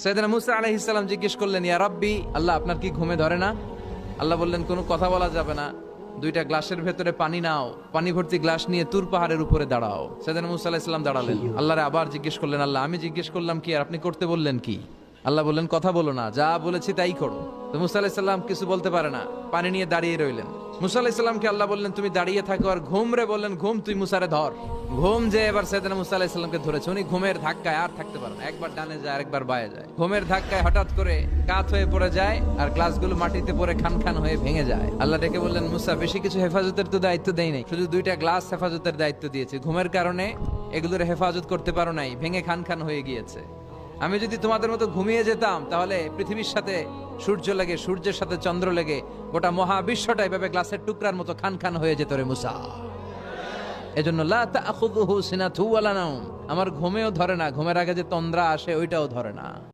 সাইয়েদনা মুসা আলাইহিস সালাম জিজ্ঞেস করলেন, ইয়া রাব্বি, আল্লাহ আপনার কি ঘুমে ধরে না? আল্লাহ বললেন, কোনো কথা বলা যাবে না, দুইটা গ্লাসের ভেতরে পানি নাও, পানি ভর্তি গ্লাস নিয়ে তুর পাহাড়ের উপরে দাঁড়াও। সাইয়েদনা মুসা আলাইহিস সালাম দাঁড়ালেন। আল্লাহরে আবার জিজ্ঞেস করলেন, আল্লাহ আমি জিজ্ঞেস করলাম কি আর আপনি করতে বললেন কি? আল্লাহ বললেন, কথা বলো না, যা বলেছি তাই করো। তো মুসা আলাইহিস সালাম কিছু বলতে পারে না, পানি নিয়ে দাঁড়িয়ে রইলেন। মুসা আলাইহিস সালামকে আল্লাহ বললেন, তুমি দাঁড়িয়ে থাকো আর ঘুম রে বললেন, ঘুম তুই মুসারে ধর। ঘুম যে এবার সাইয়েদনা মুসা আলাইহিস সালামকে ধরেছে, উনি ঘুমের ধাক্কায় আর থাকতে পারে না, একবার ডানে যায় আরেকবার বায়ে যায়। ঘুমের ধাক্কায় হঠাৎ করে কাত হয়ে পড়ে যায় আর গ্লাসগুলো মাটিতে পড়ে খান খান হয়ে ভেঙে যায়। আল্লাহ ডেকে বললেন, মুসা বেশি কিছু হেফাজতের তো দায়িত্ব দেই নাই, শুধু দুইটা গ্লাস হেফাজতের দায়িত্ব দিয়েছি। ঘুমের কারণে এগুলোর হেফাজত করতে পারো নাই, ভেঙে খান খান হয়ে গিয়েছে। আমি যদি তোমাদের মতো ঘুমিয়ে যেতাম তাহলে পৃথিবীর সাথে সূর্য লেগে, সূর্যের সাথে চন্দ্র লেগে গোটা মহাবিশ্বটা এভাবে গ্লাসের টুকরার মতো খান খান হয়ে যেত রে মুসা। এজন্য লা তাখুযুহু সিনাতু ওয়ালা নাওম, আমার ঘুমেও ধরে না, ঘুমের আগে যে তন্দ্রা আসে ওইটাও ধরে না।